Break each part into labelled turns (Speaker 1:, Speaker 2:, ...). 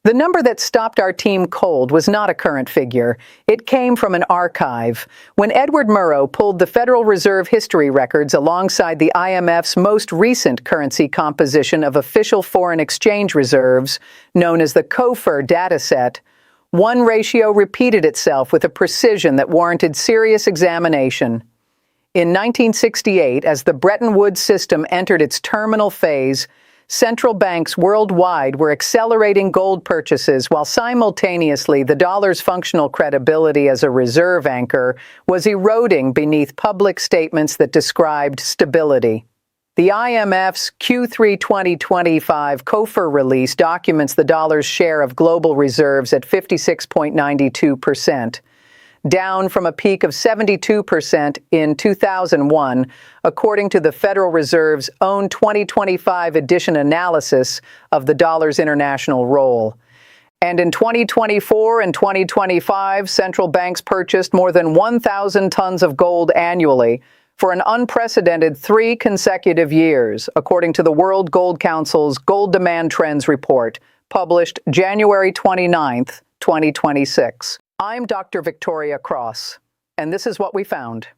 Speaker 1: The number that stopped our team cold was not a current figure. It came from an archive. When Edward Murrow pulled the Federal Reserve history records alongside the IMF's most recent currency composition of official foreign exchange reserves, known as the COFER dataset, one ratio repeated itself with a precision that warranted serious examination. In 1968, as the Bretton Woods system entered its terminal phase, central banks worldwide were accelerating gold purchases while simultaneously the dollar's functional credibility as a reserve anchor was eroding beneath public statements that described stability. The IMF's Q3 2025 COFER release documents the dollar's share of global reserves at 56.92%. Down from a peak of 72% in 2001, according to the Federal Reserve's own 2025 edition analysis of the dollar's international role. And in 2024 and 2025, central banks purchased more than 1,000 tons of gold annually for an unprecedented 3 consecutive years, according to the World Gold Council's Gold Demand Trends Report, published January 29, 2026. I'm Dr. Victoria Cross, and this is what we found.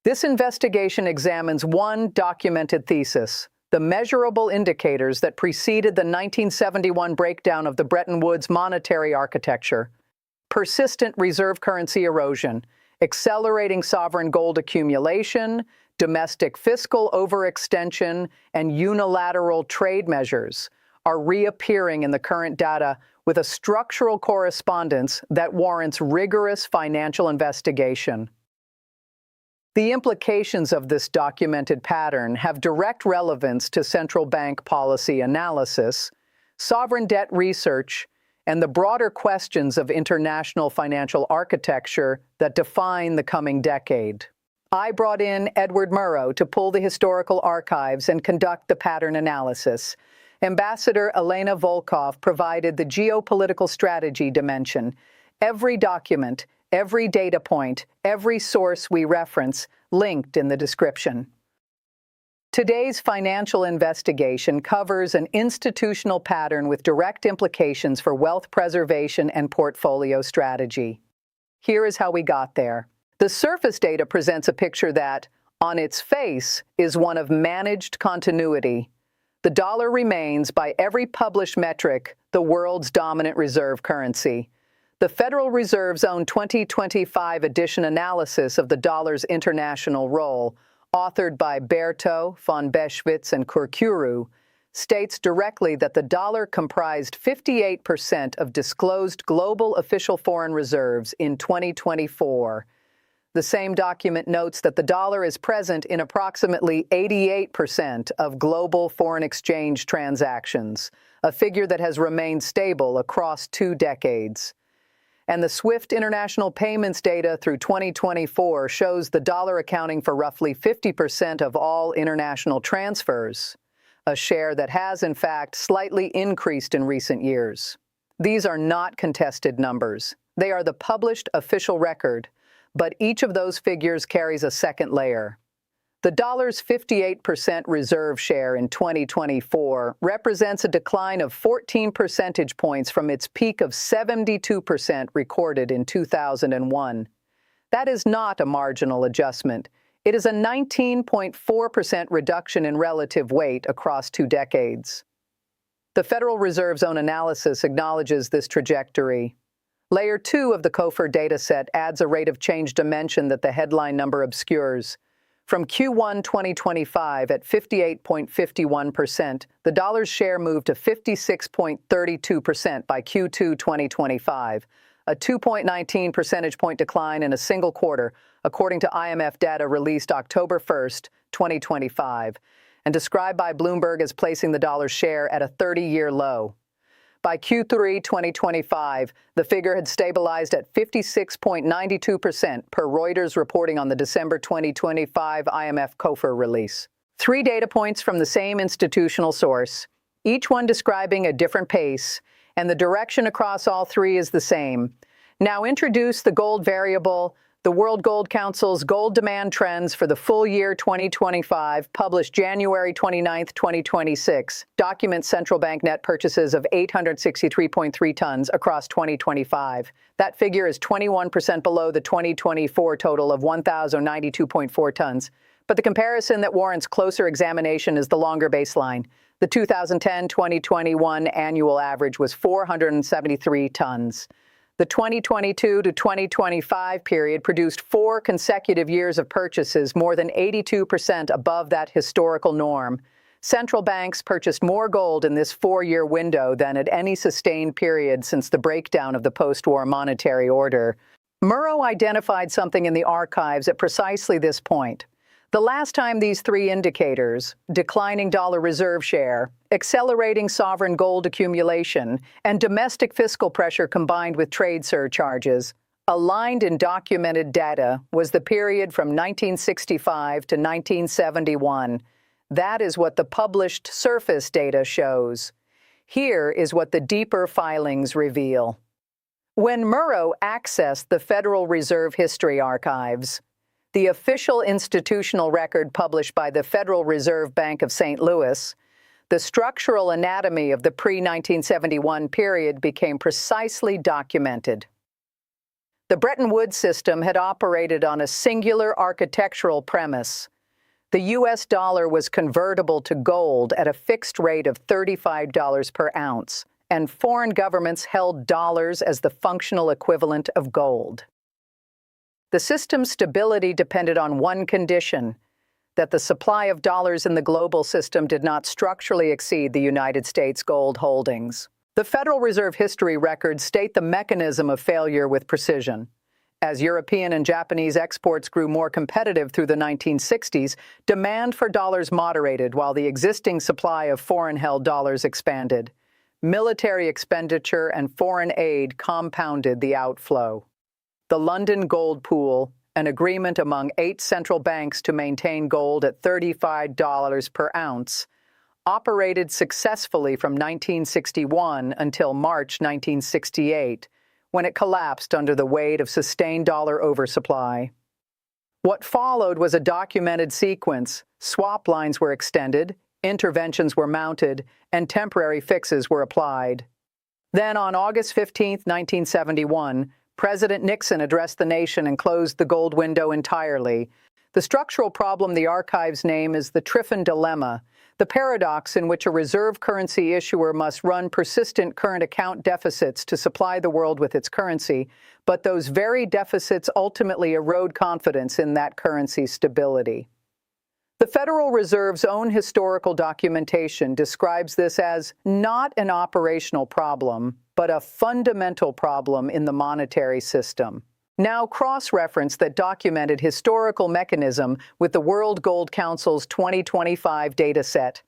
Speaker 1: This investigation examines one documented thesis, the measurable indicators that preceded the 1971 breakdown of the Bretton Woods monetary architecture: persistent reserve currency erosion, accelerating sovereign gold accumulation, domestic fiscal overextension, and unilateral trade measures are reappearing in the current data with a structural correspondence that warrants rigorous financial investigation. The implications of this documented pattern have direct relevance to central bank policy analysis, sovereign debt research, and the broader questions of international financial architecture that define the coming decade. I brought in Edward Murrow to pull the historical archives and conduct the pattern analysis. Ambassador Elena Volkov provided the geopolitical strategy dimension. Every document, every data point, every source we reference, linked in the description. Today's financial investigation covers an institutional pattern with direct implications for wealth preservation and portfolio strategy. Here is how we got there. The surface data presents a picture that, on its face, is one of managed continuity. The dollar remains, by every published metric, the world's dominant reserve currency. The Federal Reserve's own 2025 edition analysis of the dollar's international role, authored by Berto, von Beschwitz, and Kurkuru, states directly that the dollar comprised 58% of disclosed global official foreign reserves in 2024. The same document notes that the dollar is present in approximately 88% of global foreign exchange transactions, a figure that has remained stable across 2 decades. And the SWIFT international payments data through 2024 shows the dollar accounting for roughly 50% of all international transfers, a share that has, in fact, slightly increased in recent years. These are not contested numbers. They are the published official record, but each of those figures carries a second layer. The dollar's 58% reserve share in 2024 represents a decline of 14 percentage points from its peak of 72% recorded in 2001. That is not a marginal adjustment. It is a 19.4% reduction in relative weight across 2 decades. The Federal Reserve's own analysis acknowledges this trajectory. Layer 2 of the COFER dataset adds a rate of change dimension that the headline number obscures. From Q1 2025 at 58.51%, the dollar's share moved to 56.32% by Q2 2025, a 2.19 percentage point decline in a single quarter, according to IMF data released October 1, 2025, and described by Bloomberg as placing the dollar's share at a 30-year low. By Q3 2025, the figure had stabilized at 56.92% per Reuters reporting on the December 2025 IMF COFER release. 3 data points from the same institutional source, each one describing a different pace, and the direction across all 3 is the same. Now introduce the gold variable, The World Gold Council's Gold Demand Trends for the full year 2025, published January 29, 2026, documents central bank net purchases of 863.3 tons across 2025. That figure is 21% below the 2024 total of 1,092.4 tons. But the comparison that warrants closer examination is the longer baseline. The 2010-2021 annual average was 473 tons. The 2022 to 2025 period produced 4 consecutive years of purchases, more than 82% above that historical norm. Central banks purchased more gold in this 4-year window than at any sustained period since the breakdown of the post-war monetary order. Murrow identified something in the archives at precisely this point. The last time these 3 indicators, declining dollar reserve share, accelerating sovereign gold accumulation, and domestic fiscal pressure combined with trade surcharges, aligned in documented data, was the period from 1965 to 1971. That is what the published surface data shows. Here is what the deeper filings reveal. When Murrow accessed the Federal Reserve History Archives, the official institutional record published by the Federal Reserve Bank of St. Louis, the structural anatomy of the pre-1971 period became precisely documented. The Bretton Woods system had operated on a singular architectural premise. The U.S. dollar was convertible to gold at a fixed rate of $35 per ounce, and foreign governments held dollars as the functional equivalent of gold. The system's stability depended on one condition: that the supply of dollars in the global system did not structurally exceed the United States gold holdings. The Federal Reserve history records state the mechanism of failure with precision. As European and Japanese exports grew more competitive through the 1960s, demand for dollars moderated while the existing supply of foreign-held dollars expanded. Military expenditure and foreign aid compounded the outflow. The London Gold Pool, an agreement among 8 central banks to maintain gold at $35 per ounce, operated successfully from 1961 until March 1968, when it collapsed under the weight of sustained dollar oversupply. What followed was a documented sequence. Swap lines were extended, interventions were mounted, and temporary fixes were applied. Then, on August 15, 1971, President Nixon addressed the nation and closed the gold window entirely. The structural problem the archives name is the Triffin Dilemma, the paradox in which a reserve currency issuer must run persistent current account deficits to supply the world with its currency, but those very deficits ultimately erode confidence in that currency's stability. The Federal Reserve's own historical documentation describes this as not an operational problem, but a fundamental problem in the monetary system. Now cross-reference that documented historical mechanism with the World Gold Council's 2025 dataset.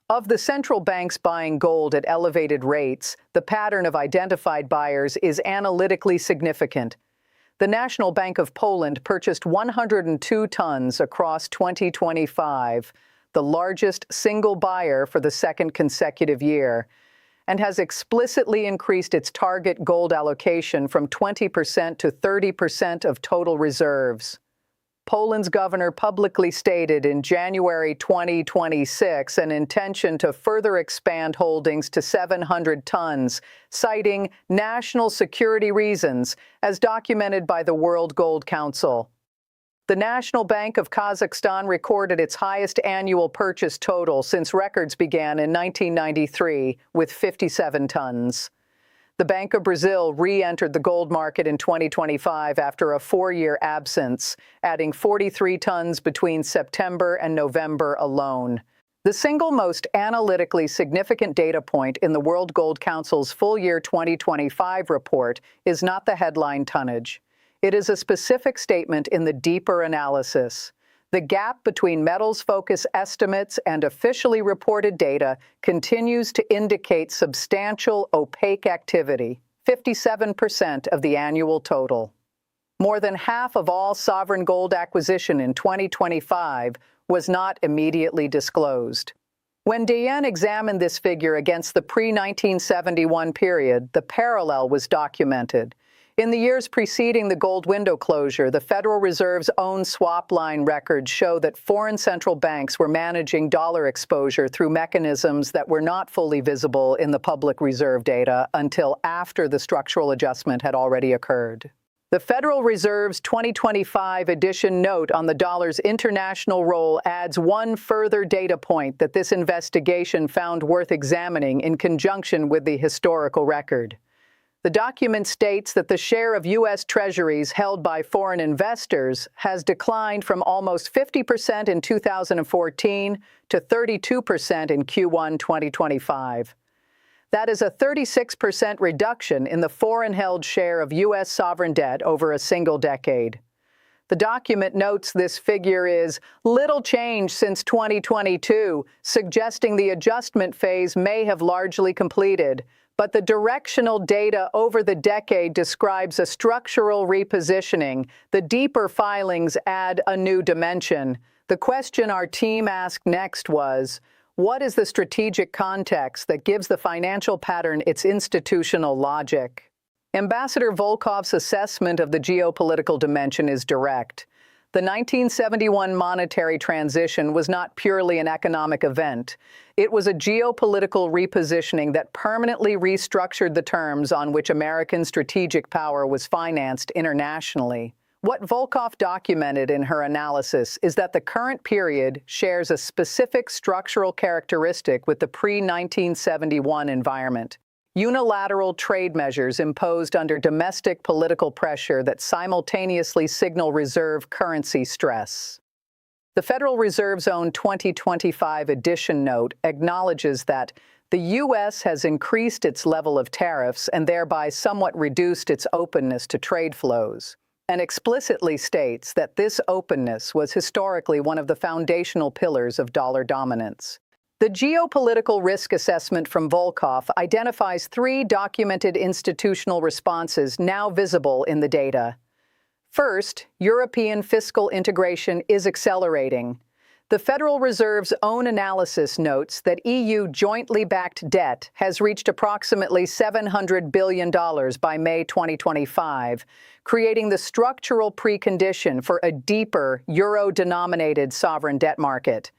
Speaker 1: Of the central banks buying gold at elevated rates, the pattern of identified buyers is analytically significant. The National Bank of Poland purchased 102 tons across 2025, the largest single buyer for the second consecutive year, and has explicitly increased its target gold allocation from 20% to 30% of total reserves. Poland's governor publicly stated in January 2026 an intention to further expand holdings to 700 tons, citing national security reasons, as documented by the World Gold Council. The National Bank of Kazakhstan recorded its highest annual purchase total since records began in 1993, with 57 tons. The Bank of Brazil re-entered the gold market in 2025 after a 4-year absence, adding 43 tons between September and November alone. The single most analytically significant data point in the World Gold Council's full year 2025 report is not the headline tonnage. It is a specific statement in the deeper analysis. The gap between metals focus estimates and officially reported data continues to indicate substantial opaque activity, 57% of the annual total. More than half of all sovereign gold acquisition in 2025 was not immediately disclosed. When Dayen examined this figure against the pre-1971 period, the parallel was documented. In the years preceding the gold window closure, the Federal Reserve's own swap line records show that foreign central banks were managing dollar exposure through mechanisms that were not fully visible in the public reserve data until after the structural adjustment had already occurred. The Federal Reserve's 2025 edition note on the dollar's international role adds one further data point that this investigation found worth examining in conjunction with the historical record. The document states that the share of U.S. Treasuries held by foreign investors has declined from almost 50% in 2014 to 32% in Q1 2025. That is a 36% reduction in the foreign-held share of U.S. sovereign debt over a single decade. The document notes this figure is little change since 2022, suggesting the adjustment phase may have largely completed. But the directional data over the decade describes a structural repositioning. The deeper filings add a new dimension. The question our team asked next was, what is the strategic context that gives the financial pattern its institutional logic? Ambassador Volkov's assessment of the geopolitical dimension is direct. The 1971 monetary transition was not purely an economic event. It was a geopolitical repositioning that permanently restructured the terms on which American strategic power was financed internationally. What Volkov documented in her analysis is that the current period shares a specific structural characteristic with the pre-1971 environment. Unilateral trade measures imposed under domestic political pressure that simultaneously signal reserve currency stress. The Federal Reserve's own 2025 edition note acknowledges that the U.S. has increased its level of tariffs and thereby somewhat reduced its openness to trade flows, and explicitly states that this openness was historically one of the foundational pillars of dollar dominance. The geopolitical risk assessment from Volkov identifies three documented institutional responses now visible in the data. First, European fiscal integration is accelerating. The Federal Reserve's own analysis notes that EU jointly backed debt has reached approximately $700 billion by May 2025, creating the structural precondition for a deeper euro-denominated sovereign debt market.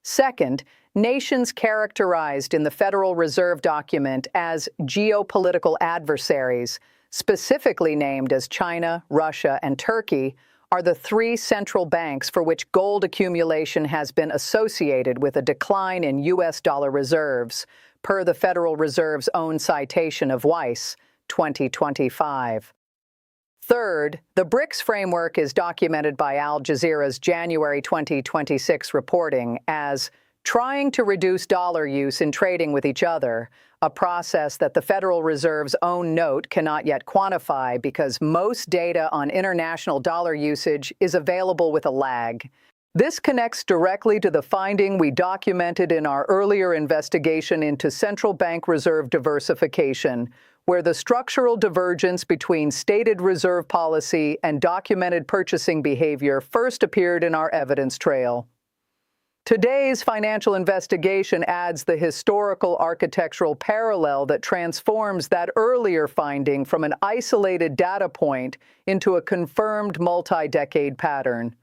Speaker 1: Second, nations characterized in the Federal Reserve document as geopolitical adversaries, specifically named as China, Russia, and Turkey, are the three central banks for which gold accumulation has been associated with a decline in U.S. dollar reserves, per the Federal Reserve's own citation of Weiss, 2025. Third, the BRICS framework is documented by Al Jazeera's January 2026 reporting as trying to reduce dollar use in trading with each other, a process that the Federal Reserve's own note cannot yet quantify because most data on international dollar usage is available with a lag. This connects directly to the finding we documented in our earlier investigation into central bank reserve diversification, where the structural divergence between stated reserve policy and documented purchasing behavior first appeared in our evidence trail. Today's financial investigation adds the historical architectural parallel that transforms that earlier finding from an isolated data point into a confirmed multi-decade pattern.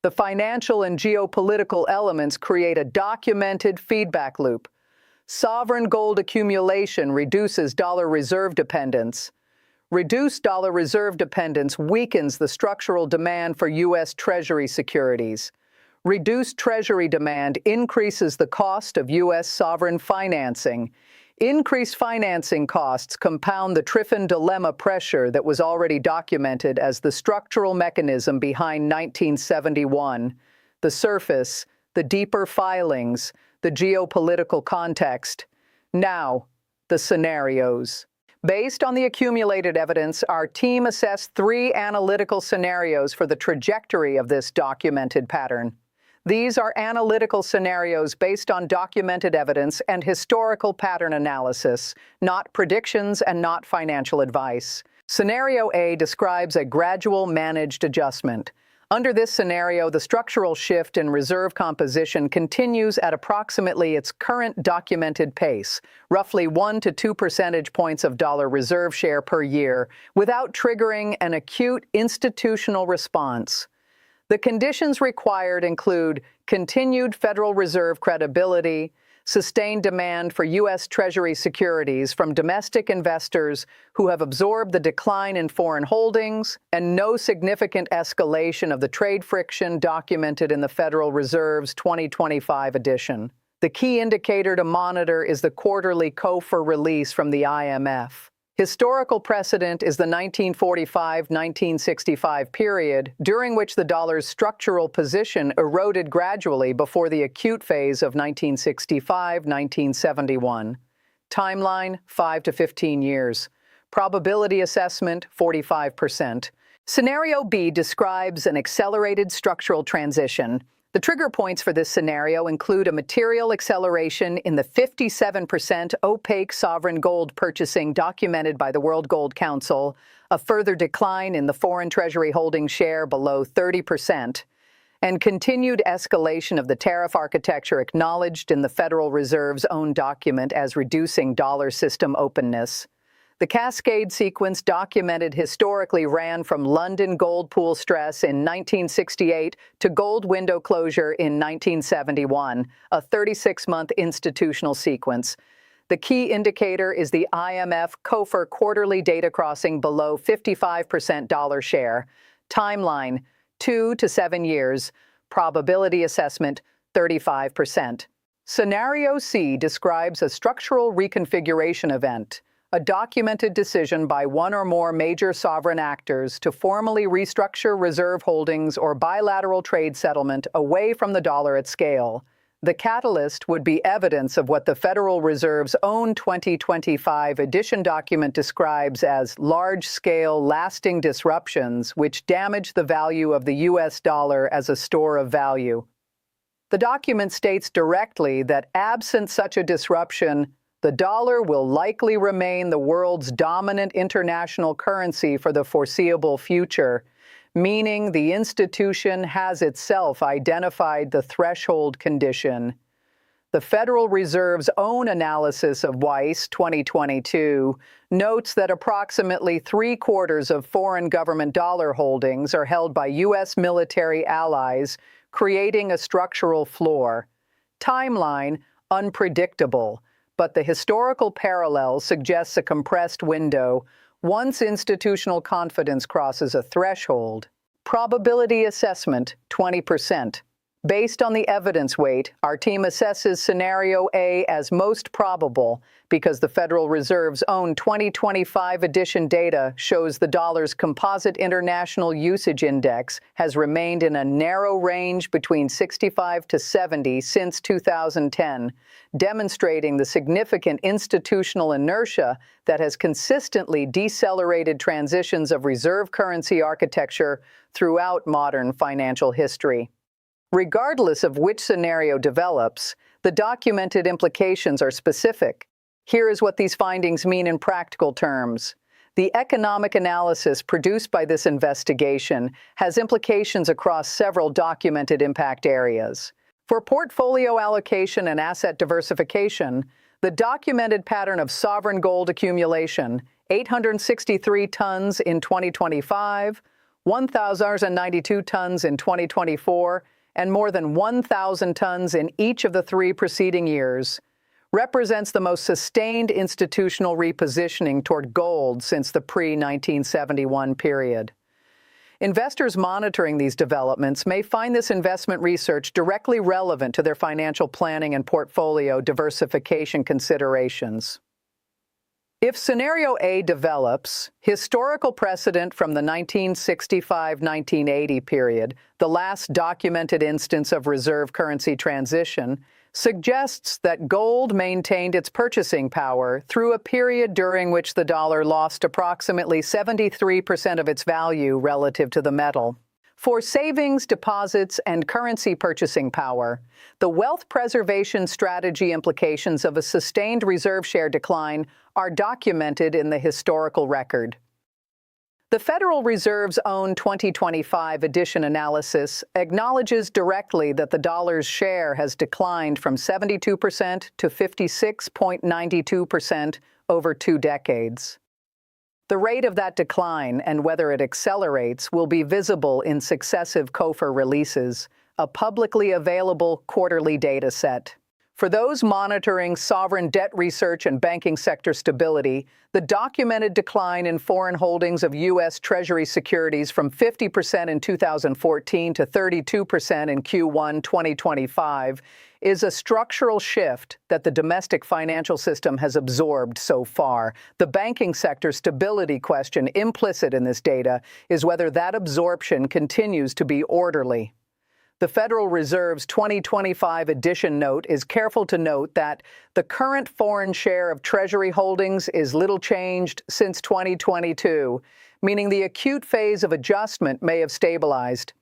Speaker 1: The financial and geopolitical elements create a documented feedback loop. Sovereign gold accumulation reduces dollar reserve dependence. Reduced dollar reserve dependence weakens the structural demand for U.S. Treasury securities. Reduced Treasury demand increases the cost of U.S. sovereign financing. Increased financing costs compound the Triffin Dilemma pressure that was already documented as the structural mechanism behind 1971. The surface, the deeper filings, the geopolitical context. Now, the scenarios. Based on the accumulated evidence, our team assessed three analytical scenarios for the trajectory of this documented pattern. These are analytical scenarios based on documented evidence and historical pattern analysis, not predictions and not financial advice. Scenario A describes a gradual managed adjustment. Under this scenario, the structural shift in reserve composition continues at approximately its current documented pace, roughly 1 to 2 percentage points of dollar reserve share per year, without triggering an acute institutional response. The conditions required include continued Federal Reserve credibility, sustained demand for U.S. Treasury securities from domestic investors who have absorbed the decline in foreign holdings, and no significant escalation of the trade friction documented in the Federal Reserve's 2025 edition. The key indicator to monitor is the quarterly COFER release from the IMF. Historical precedent is the 1945-1965 period, during which the dollar's structural position eroded gradually before the acute phase of 1965-1971. Timeline, 5 to 15 years. Probability assessment, 45%. Scenario B describes an accelerated structural transition. The trigger points for this scenario include a material acceleration in the 57% opaque sovereign gold purchasing documented by the World Gold Council, a further decline in the foreign treasury holding share below 30%, and continued escalation of the tariff architecture acknowledged in the Federal Reserve's own document as reducing dollar system openness. The cascade sequence documented historically ran from London gold pool stress in 1968 to gold window closure in 1971, a 36-month institutional sequence. The key indicator is the IMF COFER quarterly data crossing below 55% dollar share. Timeline, 2 to 7 years. Probability assessment, 35%. Scenario C describes a structural reconfiguration event, a documented decision by one or more major sovereign actors to formally restructure reserve holdings or bilateral trade settlement away from the dollar at scale. The catalyst would be evidence of what the Federal Reserve's own 2025 edition document describes as large-scale, lasting disruptions which damage the value of the U.S. dollar as a store of value. The document states directly that absent such a disruption, the dollar will likely remain the world's dominant international currency for the foreseeable future, meaning the institution has itself identified the threshold condition. The Federal Reserve's own analysis of Weiss 2022 notes that approximately 3/4 of foreign government dollar holdings are held by U.S. military allies, creating a structural floor. Timeline, unpredictable, but the historical parallel suggests a compressed window once institutional confidence crosses a threshold. Probability assessment, 20%. Based on the evidence weight, our team assesses Scenario A as most probable because the Federal Reserve's own 2025 edition data shows the dollar's composite international usage index has remained in a narrow range between 65 to 70 since 2010, demonstrating the significant institutional inertia that has consistently decelerated transitions of reserve currency architecture throughout modern financial history. Regardless of which scenario develops, the documented implications are specific. Here is what these findings mean in practical terms. The economic analysis produced by this investigation has implications across several documented impact areas. For portfolio allocation and asset diversification, the documented pattern of sovereign gold accumulation, 863 tons in 2025, 1,092 tons in 2024, and more than 1,000 tons in each of the 3 preceding years, represents the most sustained institutional repositioning toward gold since the pre-1971 period. Investors monitoring these developments may find this investment research directly relevant to their financial planning and portfolio diversification considerations. If Scenario A develops, historical precedent from the 1965-1980 period, the last documented instance of reserve currency transition, suggests that gold maintained its purchasing power through a period during which the dollar lost approximately 73% of its value relative to the metal. For savings, deposits, and currency purchasing power, the wealth preservation strategy implications of a sustained reserve share decline are documented in the historical record. The Federal Reserve's own 2025 edition analysis acknowledges directly that the dollar's share has declined from 72% to 56.92% over 2 decades. The rate of that decline and whether it accelerates will be visible in successive COFER releases, a publicly available quarterly data set. For those monitoring sovereign debt research and banking sector stability, the documented decline in foreign holdings of U.S. Treasury securities from 50% in 2014 to 32% in Q1 2025 is a structural shift that the domestic financial system has absorbed so far. The banking sector stability question implicit in this data is whether that absorption continues to be orderly. The Federal Reserve's 2025 edition note is careful to note that the current foreign share of Treasury holdings is little changed since 2022, meaning the acute phase of adjustment may have stabilized.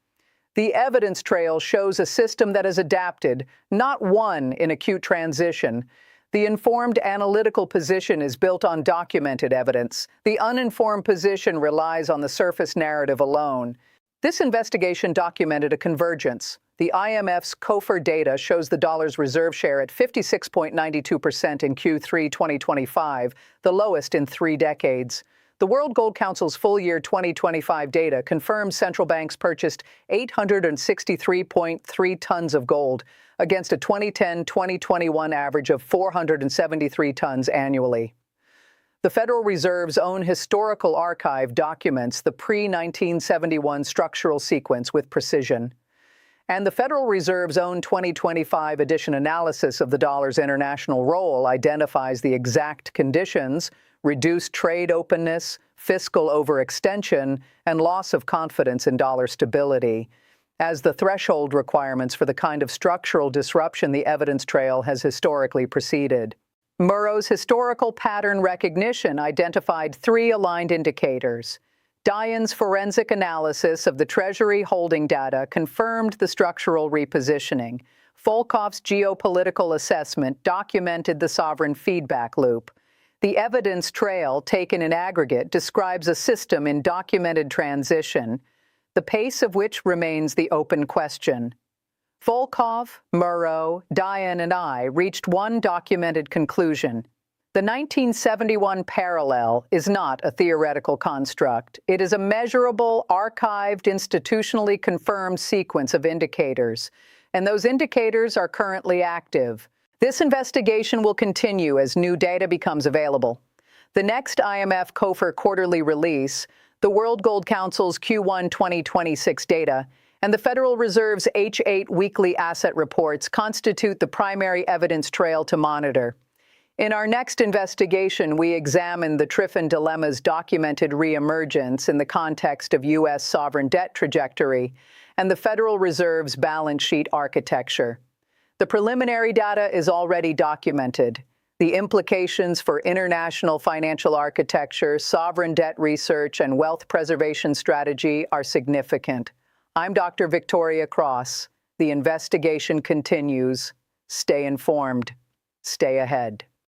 Speaker 1: The evidence trail shows a system that has adapted, not one in acute transition. The informed analytical position is built on documented evidence. The uninformed position relies on the surface narrative alone. This investigation documented a convergence. The IMF's COFER data shows the dollar's reserve share at 56.92% in Q3 2025, the lowest in 3 decades. The World Gold Council's full-year 2025 data confirms central banks purchased 863.3 tons of gold, against a 2010-2021 average of 473 tons annually. The Federal Reserve's own historical archive documents the pre-1971 structural sequence with precision. And the Federal Reserve's own 2025 edition analysis of the dollar's international role identifies the exact conditions: reduced trade openness, fiscal overextension, and loss of confidence in dollar stability, as the threshold requirements for the kind of structural disruption the evidence trail has historically preceded. Murrow's historical pattern recognition identified 3 aligned indicators. Dayen's forensic analysis of the Treasury holding data confirmed the structural repositioning. Volkov's geopolitical assessment documented the sovereign feedback loop. The evidence trail, taken in aggregate, describes a system in documented transition, the pace of which remains the open question. Volkov, Murrow, Dayen, and I reached one documented conclusion. The 1971 parallel is not a theoretical construct. It is a measurable, archived, institutionally confirmed sequence of indicators, and those indicators are currently active. This investigation will continue as new data becomes available. The next IMF COFER quarterly release, the World Gold Council's Q1 2026 data, and the Federal Reserve's H8 weekly asset reports constitute the primary evidence trail to monitor. In our next investigation, we examine the Triffin Dilemma's documented reemergence in the context of U.S. sovereign debt trajectory and the Federal Reserve's balance sheet architecture. The preliminary data is already documented. The implications for international financial architecture, sovereign debt research, and wealth preservation strategy are significant. I'm Dr. Victoria Cross. The investigation continues. Stay informed. Stay ahead.